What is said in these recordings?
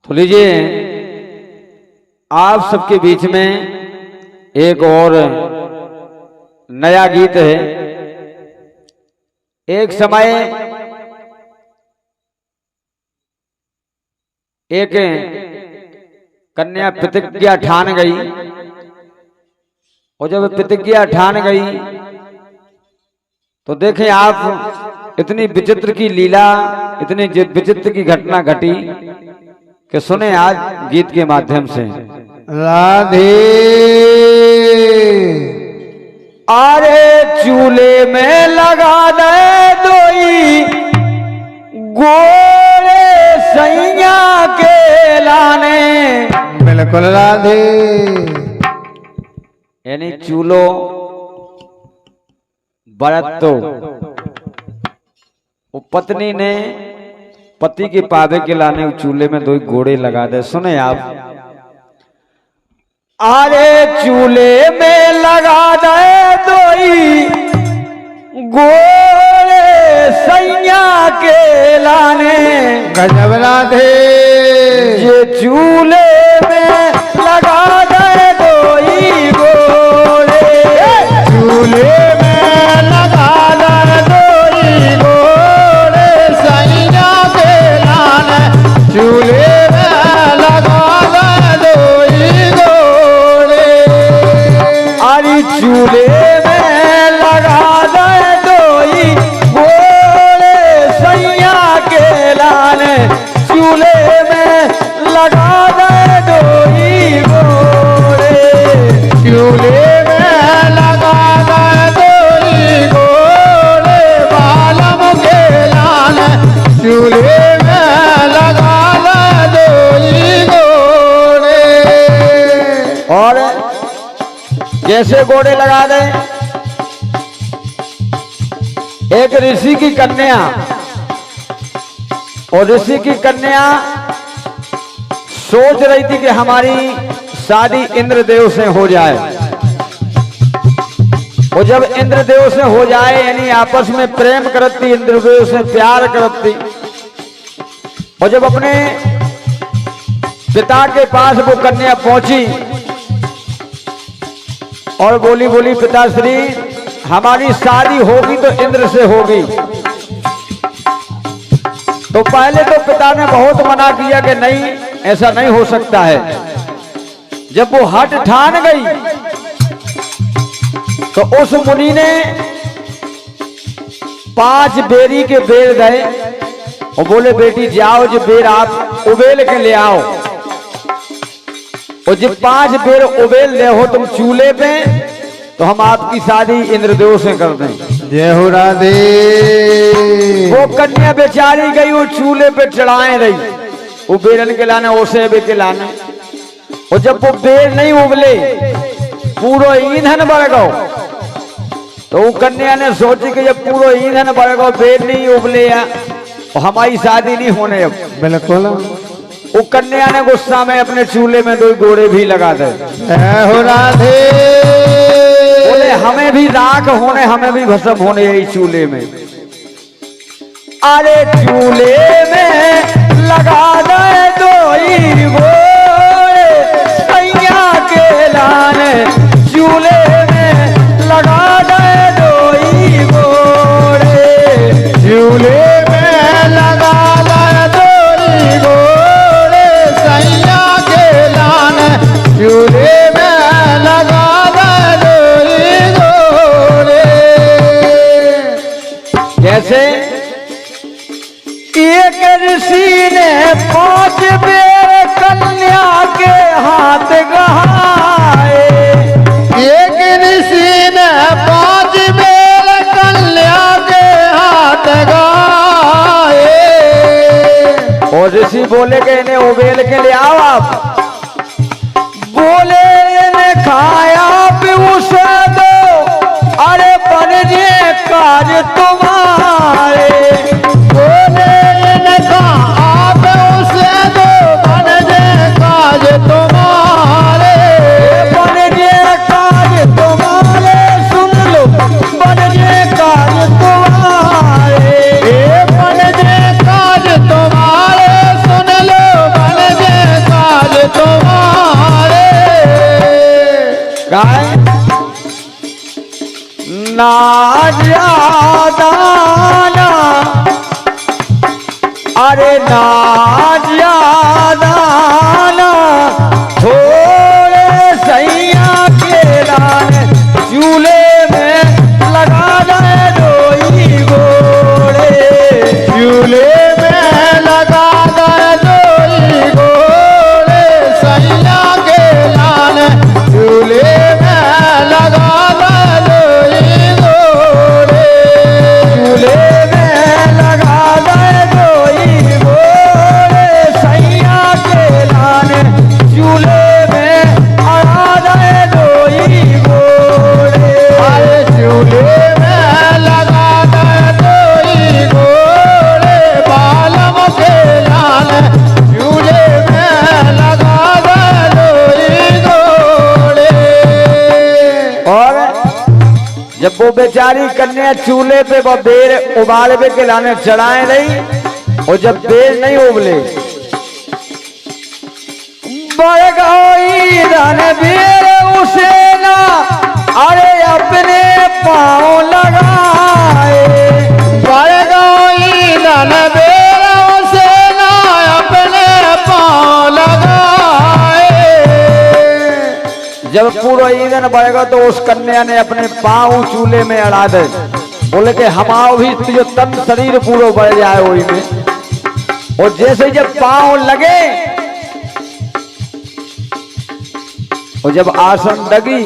तो लीजिए आप सबके बीच में एक और नया गीत है। एक समय एक कन्या प्रतिज्ञा ठान गई और जब प्रतिज्ञा ठान गई तो देखें आप इतनी विचित्र की लीला, इतनी विचित्र की घटना घटी कि सुने आज गीत के माध्यम से। राधे अरे चूल्हे में लगा दे दोई गोरे सैया के लाने। बिल्कुल राधे यानी चूल्हो बरतो वो पत्नी ने पति के पावे के लाने चूल्हे में दो घोड़े लगा दे। सुने आप। अरे चूल्हे में लगा दे दोई घोड़े सैया के लाने। गजब राधे ये चूल्हे में लगा दे दोई घोड़े, चूल्हे में लगा दे दोई घोड़े सैया के लाने। चूल्हे में लगा दे दोई घोड़े। अरे चूल्हे में लगा दे दोई घोड़े सैया के लाने। चूल्हे में लगा दे दोई घोड़े, चूल्हे में लगा दे दोई घोड़े बालम के लाने। चूल्हे में लगा दे दोई घोड़े। और कैसे घोड़े लगा दे। एक ऋषि की कन्या और ऋषि की कन्या सोच रही थी कि हमारी शादी इंद्रदेव से हो जाए। और जब इंद्रदेव से हो जाए यानी आपस में प्रेम करती, इंद्रदेव से प्यार करती। और जब अपने पिता के पास वो कन्या पहुंची और बोली बोली पिताश्री हमारी शादी होगी तो इंद्र से होगी। तो पहले तो पिता ने बहुत मना किया कि नहीं ऐसा नहीं हो सकता है। जब वो हट ठान गई तो उस मुनि ने 5 बेरी के बेर गए और बोले बेटी जाओ जो बेर आप उबेल के ले आओ। और जब 5 बेर उबेल ले हो तुम चूल्हे पे तो हम आपकी शादी इंद्रदेव से कर दें। जय हो राधे। वो कन्या बेचारी गई वो चूल्हे पे चढ़ाए रही वो बेरन के लाने ओसे के लाने। और जब वो बेर नहीं उबले पूरा ईंधन बढ़ गो तो वो कन्या ने सोची कि जब पूरा ईंधन बढ़ गो बेर नहीं उबले तो हमारी शादी नहीं होने। अब बिल्कुल वो कन्या ने गुस्सा में अपने चूल्हे में 2 घोड़े भी लगा दे। जय हो राधे। बोले हमें भी राख होने, हमें भी भस्म होने यही चूल्हे में। अरे चूल्हे में लगा दे दोई घोड़े सैया के लाने। चूल्हे में लगा दे दोई घोड़े, चूल्हे में लगा दे दोई घोड़े सैया के लाने। चूल्हे में लगा दे दोई घोड़े। जैसे एक ऋषि ने 5 बेर कन्या के हाथ गहाए। एक ऋषि ने 5 बेर कन्या के हाथ गाए। और ऋषि बोले कि इन्हें उबेल के ले आओ आप। बोले इन्हें खाया भी उसे दो, अरे बन जे काज तुम्हारे। बोले इनका आप उसे दो बन जे काज तुम्हारे। बन जे काज तुम्हारे सुन लो, बन जे काज तुम्हारे। बन जे काज तुम्हारे सुन लो बन जे ज्यादा ना, अरे ना ज्यादा ना, थोड़े सैया के लाने चूल्हे में लगा दे दोई गोड़े। चूल्हे में लगा दे दोई गोड़े, सैया के लाने चूल्हे में लगा दे दोई गोड़े। चूल्हे में लगा दे दोई गोड़े, सैया के लाने चूल्हे में अड़ा दे दोई गोड़े। अरे चूल्हे में लगा दे दोई गोड़े, बालम के लाने चूल्हे में लगा दे दोई गोड़े। और जब वो बेचारी कन्या चूल्हे पे वो बेर उबालवे के लाने चढ़ाए रही, और जब बेर नहीं उबले, बढ़ गई रणबीर उसे ना, अरे अपने पाँव लगाए। बढ़ गई रणबीर उसे ना, अपने पाँव लगाए। जब पूरा ईंधन बढ़ेगा तो उस कन्या ने अपने पाँव चूल्हे में अड़ा दे, बोले कि हमारा भी जो तन शरीर पूरा बढ़ जाए वही में। और जैसे जब पाँव लगे और जब आसन लगी,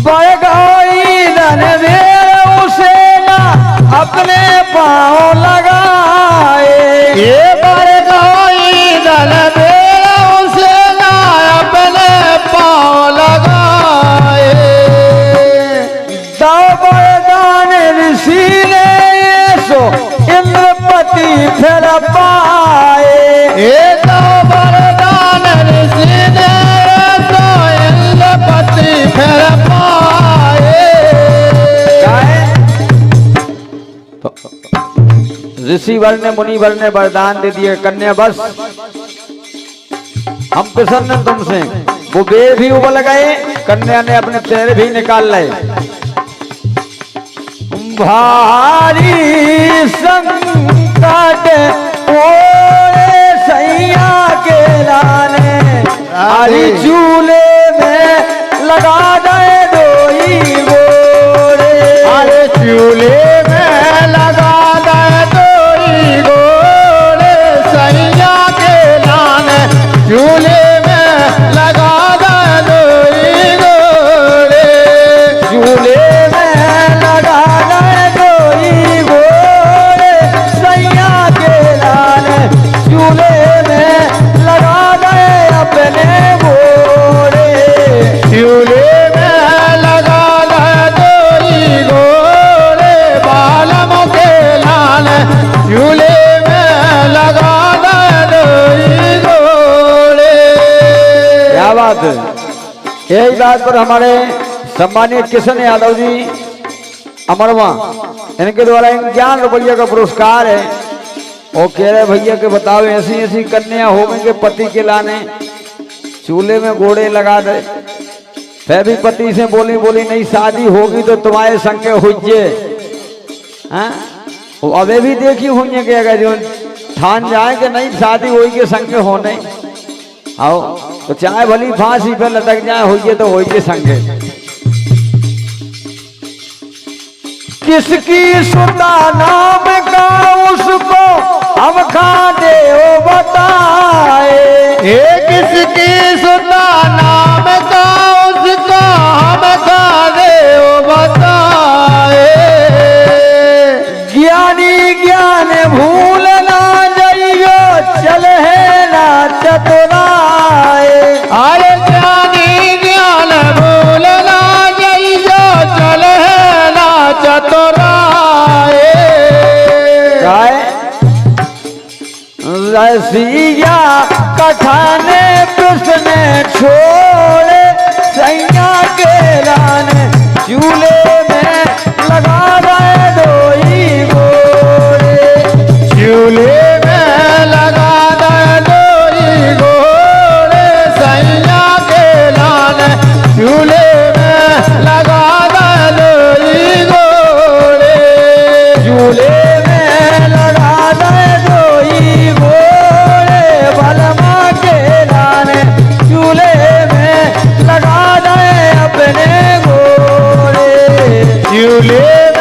बढ़ गई रणबीर उसे ना, अपने पाँव लगाए। ये बढ़ गई रणबीर उसे ना, अपने पाँव लगाए। दो वरदान ऋषि ने सो इंद्रपति फिर पाए। ये तो वरदान ऋषि ने तो इंद्रपति फिर पाए। तो ऋषि वर ने मुनि वर ने वरदान दे दिए, कन्या बस हम प्रसन्न तुमसे। वो बेर भी उबल गए, कन्या ने अपने पैर भी निकाल लाए। भारी संकट ओए सैया के लाने, हरी चूल्हे में लगा दे दोई गोड़े। अरे चूल्हे में लगा दे दोई गोड़े, सैया के लाने चूल्हे में लगा दे दोई गोड़े। चूल्हे में लगा दे दोई गोड़े, सैया के लाने चूल्हे में लगा दे अपने गोड़े। चूल्हे में लगा दे दोई गोड़े, बालम के लाने चूल्हे में लगा दे दोई गोड़े। क्या बात है। यही बात पर हमारे सम्मानित किशन यादव जी अमरवा, इनके द्वारा 51 रुपये का पुरस्कार है। वो कह रहे भैया के बताओ ऐसी ऐसी कन्या हो गई के पति के लाने चूल्हे में घोड़े लगा दे। फिर भी पति से बोली नहीं शादी होगी तो तुम्हारे संग हुज्जे। अबे भी देखी हुई कि अगर जो ठान जाए कि नहीं शादी हुई के संग होने आओ, तो चाहे भली फांसी पे लटक जाए हुई तो हुई के संगे। किसकी सुता नाम का उसको हम खा दे ओ बताए। ये किसकी सुता नाम का उसको हम खा दे ओ बताए। ज्ञानी ज्ञान भूल ना जाइयो, चल है ना चतुराए। अरे ज्ञानी ज्ञान भूल ना जाइयो, चल है ना चतुराए। रसिया कठाने कृष्ण छोड़े, सैया के लाने चूल्हे में लगा दे दोई गोड़े। चूल्हे में लगा दे दोई गोड़े, सैया के लाने चूल्हे हे